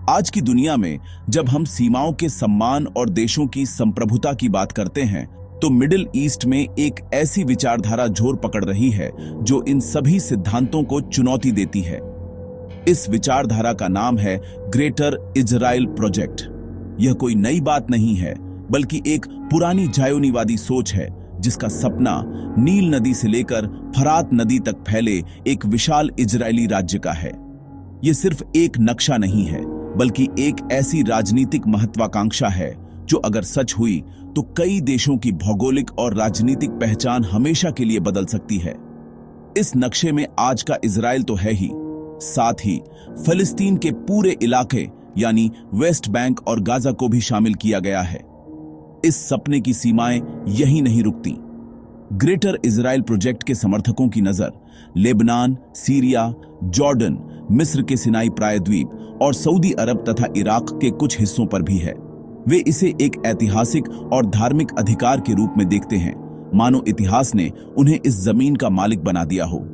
आज की दुनिया में जब हम सीमाओं के सम्मान और देशों की संप्रभुता की बात करते हैं तो मिडिल ईस्ट में एक ऐसी विचारधारा जोर पकड़ रही है जो इन सभी सिद्धांतों को चुनौती देती है। इस विचारधारा का नाम है ग्रेटर इजराइल प्रोजेक्ट। यह कोई नई बात नहीं है, बल्कि एक पुरानी जायोनीवादी सोच है जिसका सपना नील नदी से लेकर फरात नदी तक फैले एक विशाल इजरायली राज्य का है। यह सिर्फ एक नक्शा नहीं है, बल्कि एक ऐसी राजनीतिक महत्वाकांक्षा है जो अगर सच हुई तो कई देशों की भौगोलिक और राजनीतिक पहचान हमेशा के लिए बदल सकती है। इस नक्शे में आज का इजराइल तो है ही, साथ ही फिलिस्तीन के पूरे इलाके यानी वेस्ट बैंक और गाजा को भी शामिल किया गया है। इस सपने की सीमाएं यही नहीं रुकती। ग्रेटर इजराइल प्रोजेक्ट के समर्थकों की नजर लेबनान, सीरिया, जॉर्डन, मिस्र के सिनाई प्रायद्वीप और सऊदी अरब तथा इराक के कुछ हिस्सों पर भी है। वे इसे एक ऐतिहासिक और धार्मिक अधिकार के रूप में देखते हैं, मानो इतिहास ने उन्हें इस जमीन का मालिक बना दिया हो।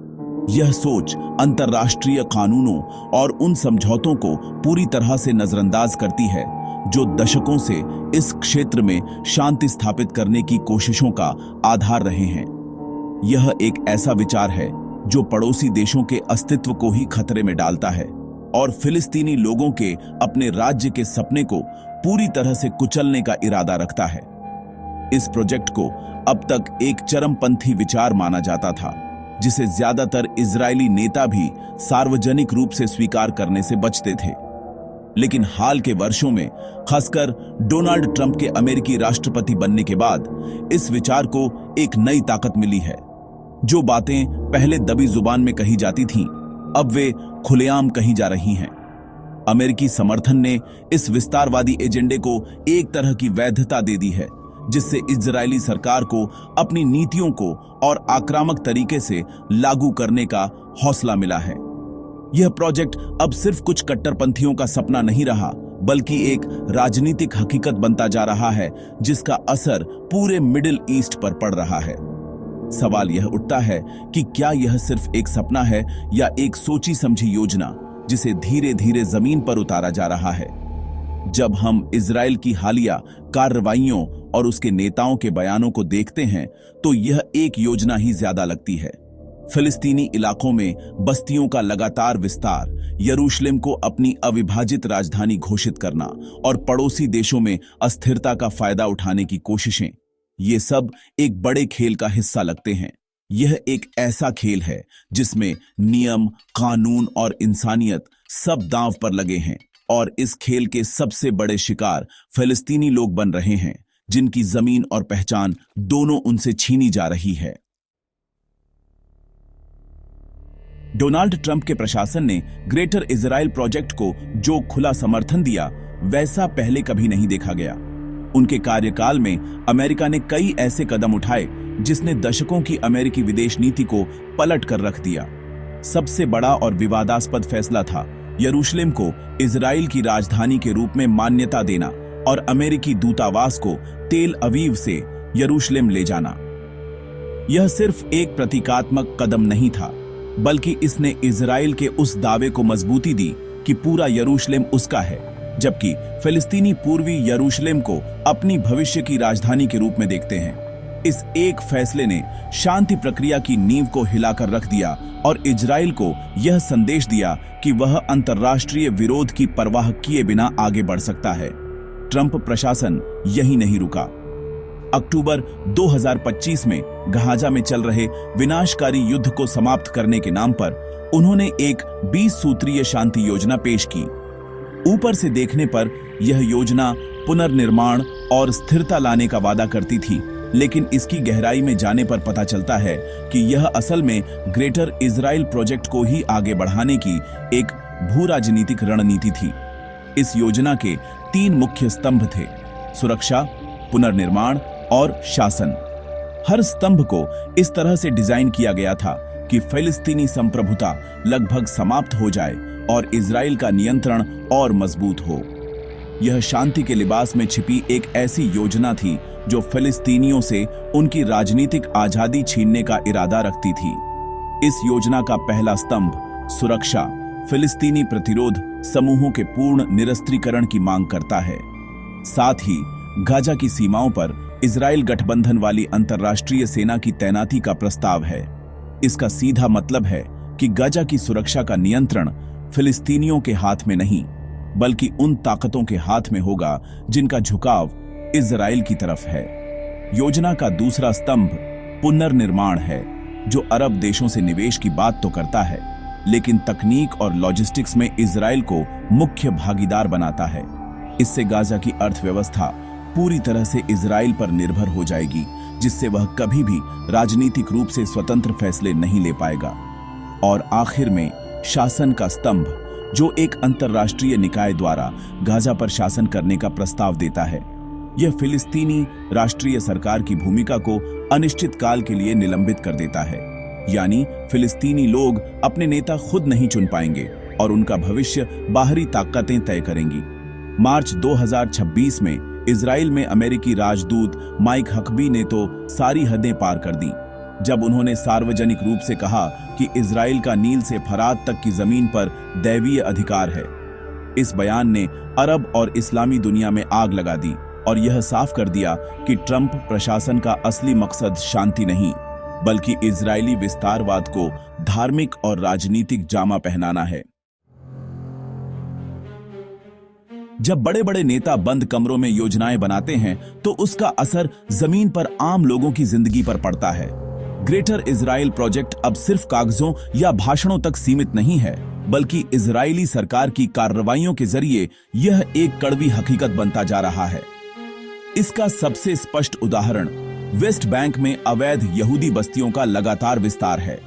यह सोच अंतर्राष्ट्रीय कानूनों और उन समझौतों को पूरी तरह से नजरअंदाज करती है जो दशकों से इस क्षेत्र में शांति स्थापित करने की कोशिशों का आधार रहे हैं। यह एक ऐसा विचार है जो पड़ोसी देशों के अस्तित्व को ही खतरे में डालता है और फिलिस्तीनी लोगों के अपने राज्य के सपने को पूरी तरह से कुचलने का इरादा रखता है। इस प्रोजेक्ट को अब तक एक चरमपंथी विचार माना जाता था, जिसे ज्यादातर इजरायली नेता भी सार्वजनिक रूप से स्वीकार करने से बचते थे। लेकिन हाल के वर्षों में, खासकर डोनाल्ड ट्रंप के अमेरिकी राष्ट्रपति बनने के बाद, इस विचार को एक नई ताकत मिली है। जो बातें पहले दबी जुबान में कही जाती थीं, अब वे खुलेआम कही जा रही हैं। अमेरिकी समर्थन ने इस विस्तारवादी एजेंडे को एक तरह की वैधता दे दी है, जिससे इजरायली सरकार को अपनी नीतियों को और आक्रामक तरीके से लागू करने का हौसला मिला है। यह प्रोजेक्ट अब सिर्फ कुछ कट्टरपंथियों का सपना नहीं रहा, बल्कि एक राजनीतिक हकीकत बनता जा रहा है जिसका असर पूरे मिडिल ईस्ट पर पड़ रहा है। सवाल यह उठता है कि क्या यह सिर्फ एक सपना है या एक सोची समझी योजना जिसे धीरे धीरे जमीन पर उतारा जा रहा है। जब हम इजराइल की हालिया कार्रवाइयों और उसके नेताओं के बयानों को देखते हैं तो यह एक योजना ही ज्यादा लगती है। फिलिस्तीनी इलाकों में बस्तियों का लगातार विस्तार, यरूशलेम को अपनी अविभाजित राजधानी घोषित करना और पड़ोसी देशों में अस्थिरता का फायदा उठाने की कोशिशें, ये सब एक बड़े खेल का हिस्सा लगते हैं। यह एक ऐसा खेल है जिसमें नियम, कानून और इंसानियत सब दांव पर लगे हैं, और इस खेल के सबसे बड़े शिकार फिलिस्तीनी लोग बन रहे हैं, जिनकी जमीन और पहचान दोनों उनसे छीनी जा रही है। डोनाल्ड ट्रंप के प्रशासन ने ग्रेटर इजराइल प्रोजेक्ट को जो खुला समर्थन दिया, वैसा पहले कभी नहीं देखा गया। उनके कार्यकाल में अमेरिका ने कई ऐसे कदम उठाए जिसने दशकों की अमेरिकी विदेश नीति को पलट कर रख दिया। सबसे बड़ा और विवादास्पद फैसला था यरूशलेम को इजराइल की राजधानी के रूप में मान्यता देना और अमेरिकी दूतावास को तेल अवीव से यरूशलेम ले जाना। यह सिर्फ एक प्रतीकात्मक कदम नहीं था, बल्कि इसने इजराइल के उस दावे को मजबूती दी कि पूरा यरूशलेम उसका है, जबकि फिलिस्तीनी पूर्वी यरूशलेम को अपनी भविष्य की राजधानी के रूप में देखते हैं। इस एक फैसले ने शांति प्रक्रिया की नींव को हिलाकर रख दिया और इजराइल को यह संदेश दिया कि वह अंतर्राष्ट्रीय विरोध की परवाह किए बिना आगे बढ़ सकता है। ट्रंप प्रशासन यही नहीं रुका। अक्टूबर 2025 में गाजा में चल रहे विनाशकारी युद्ध को समाप्त करने के नाम पर उन्होंने एक 20 सूत्रीय शांति योजना पेश की। ऊपर से देखने पर यह योजना पुनर्निर्माण और स्थिरता लाने का वादा करती थी, लेकिन इसकी गहराई में जाने पर पता चलता है कि यह असल में ग्रेटर इजराइल प्रोजेक्ट को ही आगे बढ़ाने की एक भू-राजनीतिक रणनीति थी। इस योजना के 3 मुख्य स्तंभ थे: सुरक्षा, पुनर्निर्माण और शासन। हर स्तंभ को इस तरह से डिजाइन किया गया था कि फिलिस्तीनी संप्रभुता लगभग समाप्त हो जाए और इजराइल का नियंत्रण और मजबूत हो। यह शांति के लिबास में छिपी एक ऐसी योजना थी जो फिलिस्तीनियों से उनकी राजनीतिक आजादी छीनने का इरादा रखती थी। इस योजना का पहला स्तंभ, सुरक्षा, फिलिस्तीनी प्रतिरोध समूहों के पूर्ण निरस्त्रीकरण की मांग करता है। साथ ही गाजा की सीमाओं पर इजराइल गठबंधन वाली अंतर्राष्ट्रीय सेना की तैनाती का प्रस्ताव है। इसका सीधा मतलब है कि गाजा की सुरक्षा का नियंत्रण फिलिस्तीनियों के हाथ में नहीं, बल्कि उन ताकतों के हाथ में होगा जिनका झुकाव इजराइल की तरफ है। योजना का दूसरा स्तंभ पुनर्निर्माण है, जो अरब देशों से निवेश की बात तो करता है, लेकिन तकनीक और लॉजिस्टिक्स में इजराइल को मुख्य भागीदार बनाता है। इससे गाजा की अर्थव्यवस्था पूरी तरह से इजराइल पर निर्भर हो जाएगी, जिससे वह कभी भी राजनीतिक रूप से स्वतंत्र फैसले नहीं ले पाएगा। और आखिर में शासन का स्तंभ, जो एक अंतर्राष्ट्रीय निकाय द्वारा गाजा पर शासन करने का प्रस्ताव देता है। यह फिलिस्तीनी राष्ट्रीय सरकार की भूमिका को अनिश्चित काल के लिए निलंबित कर देता है, यानी फिलिस्तीनी लोग अपने नेता खुद नहीं चुन पाएंगे और उनका भविष्य बाहरी ताकतें तय करेंगी। मार्च 2026 में इजराइल में अमेरिकी राजदूत माइक हकबी ने तो सारी हदें पार कर दी, जब उन्होंने सार्वजनिक रूप से कहा कि इजराइल का नील से फरात तक की जमीन पर दैवीय अधिकार है। इस बयान ने अरब और इस्लामी दुनिया में आग लगा दी और यह साफ कर दिया कि ट्रंप प्रशासन का असली मकसद शांति नहीं, बल्कि इजरायली विस्तारवाद को धार्मिक और राजनीतिक जामा पहनाना है। जब बड़े बड़े नेता बंद कमरों में योजनाएं बनाते हैं तो उसका असर जमीन पर आम लोगों की जिंदगी पर पड़ता है। ग्रेटर इजराइल प्रोजेक्ट अब सिर्फ कागजों या भाषणों तक सीमित नहीं है, बल्कि इजरायली सरकार की कार्रवाइयों के जरिए यह एक कड़वी हकीकत बनता जा रहा है। इसका सबसे स्पष्ट उदाहरण वेस्ट बैंक में अवैध यहूदी बस्तियों का लगातार विस्तार है।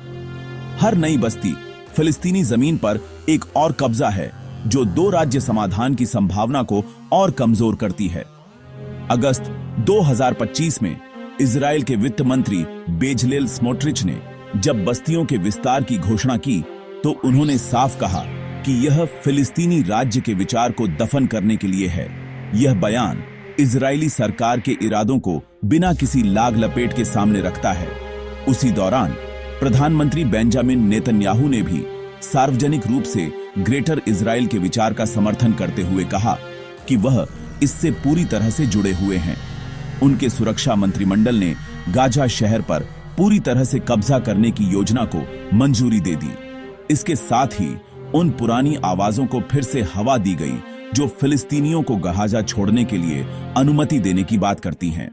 हर नई बस्ती फिलिस्तीनी जमीन पर एक और कब्जा है, जो दो राज्य समाधान की संभावना को और कमजोर करती है। अगस्त 2025 में इजराइल के वित्त मंत्री बेजलेल स्मोट्रिच ने जब बस्तियों के विस्तार की घोषणा की, तो उन्होंने साफ कहा कि यह फिलिस्तीनी राज्य के विचार को दफन करने के लिए है। यह बयान इजरायली सरकार के इरादों को बिना किसी लाग लपेट के सामने रखता है। उसी दौरान प्रधानमंत्री बेंजामिन नेतन्याहू ने भी सार्वजनिक रूप से ग्रेटर इजराइल के विचार का समर्थन करते हुए कहा कि वह इससे पूरी तरह से जुड़े हुए हैं। उनके सुरक्षा मंत्रिमंडल ने गाजा शहर पर पूरी तरह से कब्जा करने की योजना को मंजूरी दे दी। इसके साथ ही उन पुरानी आवाजों को फिर से हवा दी गई जो फिलिस्तीनियों को गाजा छोड़ने के लिए अनुमति देने की बात करती हैं।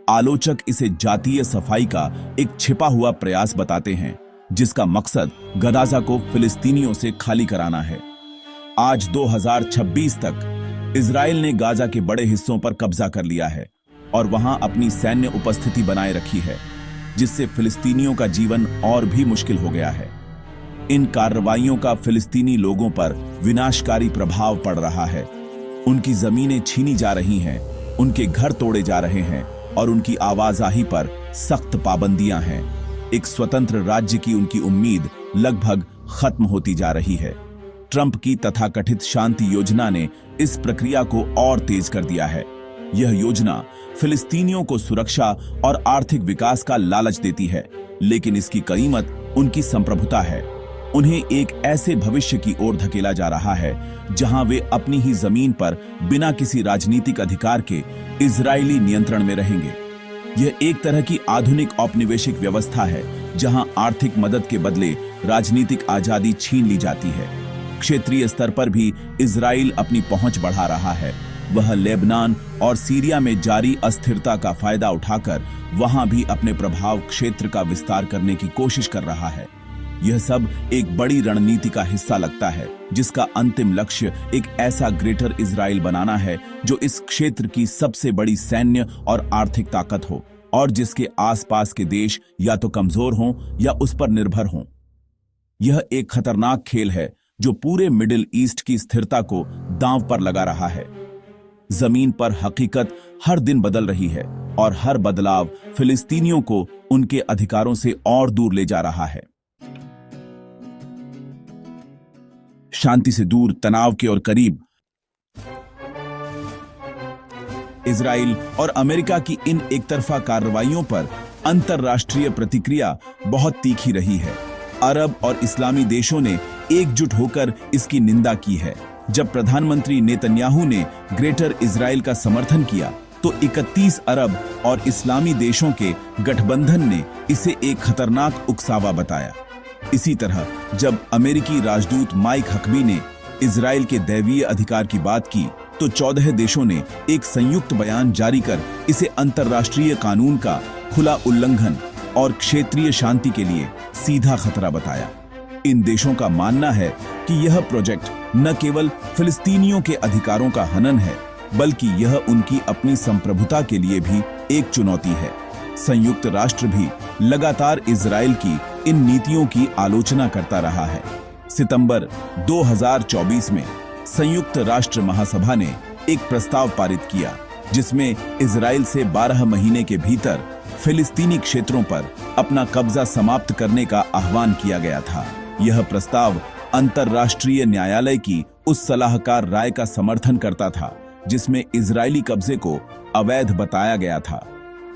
आलोचक इसे जातीय सफाई का एक छिपा हुआ प्रयास बताते हैं, जिसका मकसद गाजा को फिलिस्तीनियों से खाली कराना है। आज 2026 तक इजराइल ने गाजा के बड़े हिस्सों पर कब्जा कर लिया है और वहां अपनी सैन्य उपस्थिति बनाए रखी है, जिससे फिलिस्तीनियों का जीवन और भी मुश्किल हो गया है। इन कार्रवाइयों का फिलिस्तीनी लोगों पर विनाशकारी प्रभाव पड़ रहा है। उनकी जमीनें छीनी जा रही हैं, उनके घर तोड़े जा रहे हैं और उनकी आवाजाही पर सख्त पाबंदियां हैं। एक स्वतंत्र राज्य की उनकी उम्मीद लगभग खत्म होती जा रही है। ट्रंप की तथाकथित शांति योजना ने इस प्रक्रिया को और तेज कर दिया है। यह योजना फिलिस्तीनियों को सुरक्षा और आर्थिक विकास का लालच देती है, लेकिन इसकी कीमत उनकी संप्रभुता है। उन्हें एक ऐसे भविष्य की ओर धकेला जा रहा है जहां वे अपनी ही जमीन पर बिना किसी राजनीतिक अधिकार के इजरायली नियंत्रण में रहेंगे। यह एक तरह की आधुनिक औपनिवेशिक व्यवस्था है, जहां आर्थिक मदद के बदले राजनीतिक आजादी छीन ली जाती है। क्षेत्रीय स्तर पर भी इजराइल अपनी पहुंच बढ़ा रहा है। वह लेबनान और सीरिया में जारी अस्थिरता का फायदा उठाकर वहां भी अपने प्रभाव क्षेत्र का विस्तार करने की कोशिश कर रहा है। यह सब एक बड़ी रणनीति का हिस्सा लगता है, जिसका अंतिम लक्ष्य एक ऐसा ग्रेटर इजराइल बनाना है जो इस क्षेत्र की सबसे बड़ी सैन्य और आर्थिक ताकत हो और जिसके आसपास के देश या तो कमजोर हों या उस पर निर्भर हों। यह एक खतरनाक खेल है जो पूरे मिडिल ईस्ट की स्थिरता को दांव पर लगा रहा है। जमीन पर हकीकत हर दिन बदल रही है और हर बदलाव फिलिस्तीनियों को उनके अधिकारों से और दूर ले जा रहा है। शांति से दूर, तनाव के और करीब। इजराइल और अमेरिका की इन एकतरफा कार्रवाइयों पर अंतर्राष्ट्रीय प्रतिक्रिया बहुत तीखी रही है। अरब और इस्लामी देशों ने एकजुट होकर इसकी निंदा की है। जब प्रधानमंत्री नेतन्याहू ने ग्रेटर इजराइल का समर्थन किया तो 31 अरब और इस्लामी देशों के गठबंधन ने इसे एक खतरनाक उकसावा बताया। इसी तरह जब अमेरिकी राजदूत माइक हकबी ने इजराइल के दैवीय अधिकार की बात की तो 14 देशों ने एक संयुक्त बयान जारी कर इसे अंतर्राष्ट्रीय कानून का खुला उल्लंघन और क्षेत्रीय शांति के लिए सीधा खतरा बताया। इन देशों का मानना है कि यह प्रोजेक्ट न केवल फिलिस्तीनियों के अधिकारों का हनन है, बल्कि यह उनकी अपनी संप्रभुता के लिए भी एक चुनौती है। संयुक्त राष्ट्र भी लगातार इजराइल की इन नीतियों की आलोचना करता रहा है। सितंबर 2024 में संयुक्त राष्ट्र महासभा ने एक प्रस्ताव पारित किया जिसमें इजराइल से 12 महीने के भीतर फिलिस्तीनी क्षेत्रों पर अपना कब्जा समाप्त करने का आह्वान किया गया था। यह प्रस्ताव अंतर्राष्ट्रीय न्यायालय की उस सलाहकार राय का समर्थन करता था जिसमें इजरायली कब्जे को अवैध बताया गया था।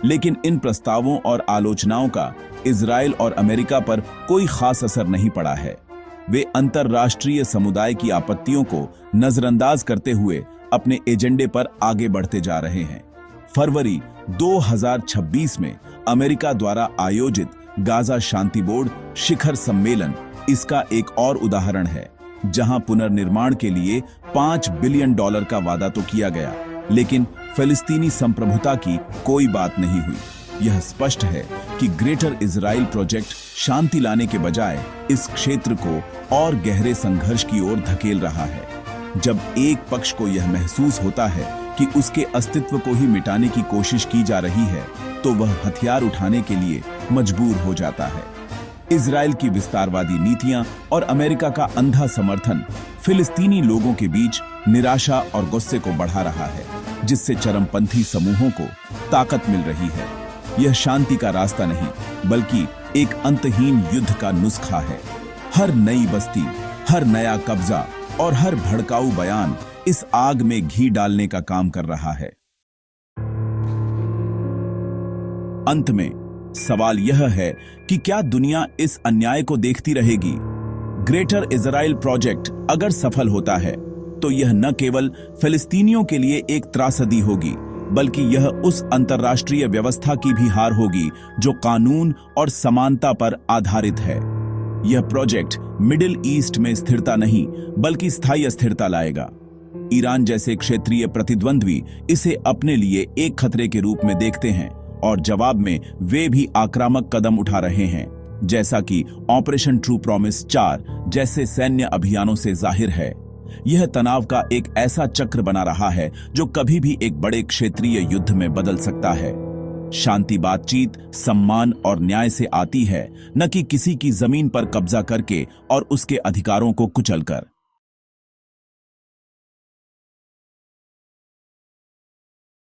लेकिन इन प्रस्तावों और आलोचनाओं का इजराइल और अमेरिका पर कोई खास असर नहीं पड़ा है। वे अंतर्राष्ट्रीय समुदाय की आपत्तियों को नजरअंदाज करते हुए अपने एजेंडे पर आगे बढ़ते जा रहे हैं। फरवरी 2026 में अमेरिका द्वारा आयोजित गाजा शांति बोर्ड शिखर सम्मेलन इसका एक और उदाहरण है, जहां पुनर्निर्माण के लिए $5 बिलियन का वादा तो किया गया, लेकिन फिलिस्तीनी संप्रभुता की कोई बात नहीं हुई। यह स्पष्ट है कि ग्रेटर इजराइल प्रोजेक्ट शांति लाने के बजाय इस क्षेत्र को और गहरे संघर्ष की ओर धकेल रहा है। जब एक पक्ष को यह महसूस होता है कि उसके अस्तित्व को ही मिटाने की कोशिश की जा रही है, तो वह हथियार उठाने के लिए मजबूर हो जाता है। इजराइल की विस्तारवादी नीतियां और अमेरिका का अंधा समर्थन फिलिस्तीनी लोगों के बीच निराशा और गुस्से को बढ़ा रहा है, जिससे चरमपंथी समूहों को ताकत मिल रही है। यह शांति का रास्ता नहीं, बल्कि एक अंतहीन युद्ध का नुस्खा है। हर नई बस्ती, हर नया कब्जा और हर भड़काऊ बयान इस आग में घी डालने का काम कर रहा है। अंत में सवाल यह है कि क्या दुनिया इस अन्याय को देखती रहेगी? ग्रेटर इजराइल प्रोजेक्ट अगर सफल होता है तो यह न केवल फिलिस्तीनियों के लिए एक त्रासदी होगी, बल्कि यह उस अंतर्राष्ट्रीय व्यवस्था की भी हार होगी जो कानून और समानता पर आधारित है। यह प्रोजेक्ट मिडिल ईस्ट में स्थिरता नहीं, बल्कि स्थायी स्थिरता लाएगा। ईरान जैसे क्षेत्रीय प्रतिद्वंद्वी इसे अपने लिए एक खतरे के रूप में देखते हैं और जवाब में वे भी आक्रामक कदम उठा रहे हैं, जैसा कि ऑपरेशन ट्रू प्रॉमिस 4 जैसे सैन्य अभियानों से जाहिर है। यह तनाव का एक ऐसा चक्र बना रहा है जो कभी भी एक बड़े क्षेत्रीय युद्ध में बदल सकता है। शांति बातचीत, सम्मान और न्याय से आती है, न कि किसी की जमीन पर कब्जा करके और उसके अधिकारों को कुचलकर।